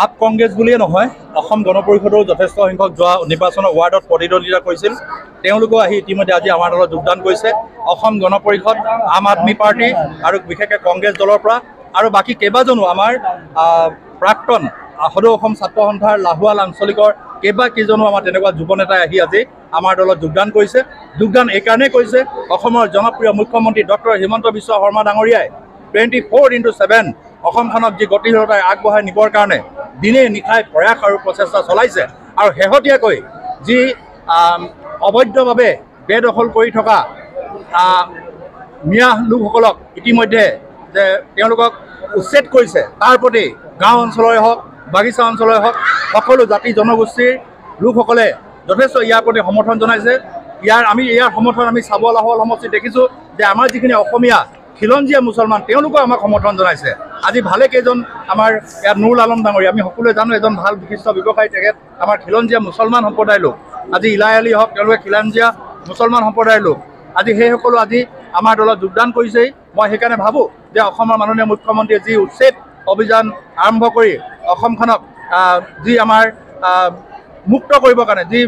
आप कांग्रेस बुलिए নহয় অসম গণ পৰিষদৰ যথেষ্ট সংখ্যক যোৱা নিৰ্বাচনৰ ৱাৰ্ডত প্ৰতিদ্বন্দ্বিতা কৰিছিল তেওঁলোকো আহি ইতিমধ্যে আজি আমাৰ দলত যোগদান কৰিছে অসম গণ পৰিষদ আম আদমি পাৰ্টি আৰু বিশেষকৈ কংগ্ৰেছ দলৰ পৰা আৰু বাকি কেইবাজনো আমাৰ প্ৰাক্তন সদৌ অসম ছাত্ৰ সন্থাৰ লাহোৱাল আঞ্চলিকৰ কেইবাকেইজনো আমাৰ তেনেকুৱা যুৱ নেতাই আহি আজি আমাৰ দলত যোগদান কৰিছে যোগদান এই কাৰণে কৰিছে অসমৰ জনপ্ৰিয় মুখ্যমন্ত্ৰী ডক্টৰ হিমন্ত বিশ্ব শৰ্মা ডাঙৰীয়াই 24/7 অসমখনক যি গতিশীলতাই আগবঢ়াই নিবৰ কাৰণে দিনে নিশাই প্ৰয়াস আৰু প্ৰচেষ্টা চলাইছে আৰু শেহতীয়াকৈ যি অবৈধভাৱে বেদখল কৰি থকা মিয়া লোকসকলক ইতিমধ্যে যে তেওঁলোকক উচ্ছেদ কৰিছে তাৰ প্ৰতি গাঁও অঞ্চলৰে হওক বাগিচা অঞ্চলৰে হওক সকলো জাতি জনগোষ্ঠীৰ লোকসকলে যথেষ্ট ইয়াৰ প্ৰতি সমৰ্থন জনাইছে ইয়াৰ সমৰ্থন আমি চাবুৱা লাহোৱাল সমষ্টিত দেখিছোঁ যে আমাৰ যিখিনি অসমীয়া খিলঞ্জীয়া মুছলমান তেওঁলোকো আমাক সমৰ্থন জনাইছে আজি ভালে কেইজন আমাৰ ইয়াত নুৰুল আলম ডাঙৰীয়া আমি সকলোৱে জানো এজন ভাল বিশিষ্ট ব্যৱসায়ী তেখেত আমাৰ খিলঞ্জীয়া মুছলমান সম্প্ৰদায়ৰ লোক আজি ইলাই আলী হওক তেওঁলোকে খিলঞ্জীয়া মুছলমান সম্প্ৰদায়ৰ লোক আজি সেইসকলো আজি আমাৰ দলত যোগদান কৰিছেই মই সেইকাৰণে ভাবোঁ যে অসমৰ মাননীয় মুখ্যমন্ত্ৰীয়ে যি উচ্ছেদ অভিযান আৰম্ভ কৰি অসমখনক যি আমাৰ মুক্ত কৰিবৰ কাৰণে যি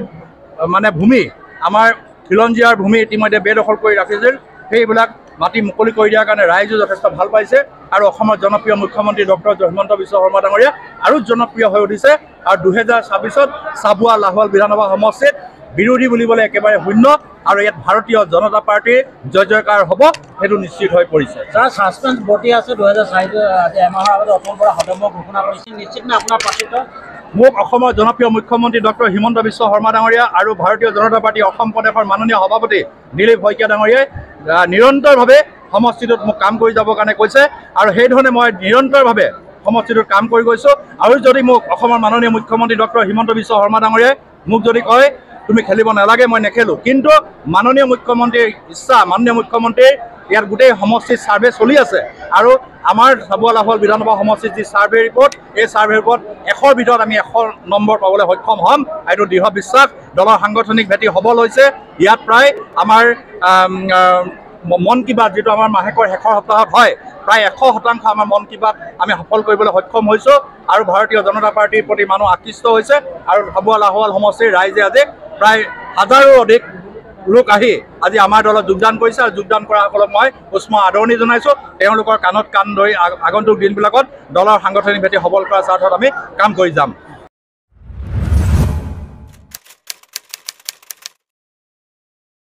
মানে ভূমি আমাৰ খিলঞ্জীয়াৰ ভূমি ইতিমধ্যে বেদখল কৰি ৰাখিছিল সেইবিলাক মাটি মুকলি কৰি দিয়াৰ কাৰণে ৰাইজে যথেষ্ট ভাল পাইছে আৰু অসমৰ জনপ্ৰিয় মুখ্যমন্ত্ৰী ডক্টৰ হিমন্ত বিশ্ব শৰ্মা ডাঙৰীয়া আৰু জনপ্ৰিয় হৈ উঠিছে আৰু 2026ত চাবুৱা লাহোৱাল বিধানসভা সমষ্টিত বিৰোধী বুলিবলৈ একেবাৰে শূন্য আৰু ইয়াত ভাৰতীয় জনতা পাৰ্টিৰ জয় জয়কাৰ হ'ব সেইটো নিশ্চিত হৈ পৰিছে যাৰ ছাছপেন্স বৰ্তি আছে 2004 এমাহৰ আগতে অসমৰ পৰা হতম্ব ঘোষণা কৰিছে নিশ্চিত নে আপোনাৰ পাৰ্টিত মোক অসমৰ জনপ্ৰিয় মুখ্যমন্ত্ৰী ডক্টৰ হিমন্ত বিশ্ব শৰ্মা ডাঙৰীয়া আৰু ভাৰতীয় জনতা পাৰ্টি অসম প্ৰদেশৰ মাননীয় সভাপতি দিলীপ শইকীয়া ডাঙৰীয়াই নিৰন্তৰভাৱে সমষ্টিটোত মোক কাম কৰি যাবৰ কাৰণে কৈছে আৰু সেইধৰণে মই নিৰন্তৰভাৱে সমষ্টিটোত কাম কৰি গৈছোঁ আৰু যদি মোক অসমৰ মাননীয় মুখ্যমন্ত্ৰী ডক্টৰ হিমন্ত বিশ্ব শৰ্মা ডাঙৰীয়াই মোক যদি কয় তুমি খেলিব নালাগে মই নেখেলোঁ কিন্তু মাননীয় মুখ্যমন্ত্ৰীৰ ইচ্ছা মাননীয় মুখ্যমন্ত্ৰীৰ ইয়াত গোটেই সমষ্টিৰ ছাৰ্ভে চলি আছে আৰু আমাৰ চাবুৱা লাহোৱাল বিধানসভা সমষ্টিৰ যি ছাৰ্ভে ৰিপৰ্ট এই ছাৰ্ভে ৰিপৰ্ট 100ৰ ভিতৰত আমি 100 নম্বৰ পাবলৈ সক্ষম হ'ম এইটো দৃঢ় বিশ্বাস দলৰ সাংগঠনিক ভেটি সবল হৈছে ইয়াত প্ৰায় আমাৰ মন কি বাত যেটো আমাৰ মাহেকৰ শেষৰ সপ্তাহত হয় প্ৰায় 100% আমাৰ মন কি বাত আমি সফল কৰিবলৈ সক্ষম হৈছোঁ আৰু ভাৰতীয় জনতা পাৰ্টিৰ প্ৰতি মানুহ আকৃষ্ট হৈছে আৰু চাবুৱা লাহোৱাল সমষ্টিৰ ৰাইজে আজি প্ৰায় হাজাৰো অধিক লোক আহি আজি আমাৰ দলত যোগদান কৰিছে আৰু যোগদান কৰাসকলক মই উষ্ম আদৰণি জনাইছোঁ তেওঁলোকৰ কাণত কাণ ধৰি আগন্তুক দিনবিলাকত দলৰ সাংগঠনিক ভেটি সবল কৰাৰ স্বাৰ্থত আমি কাম কৰি যাম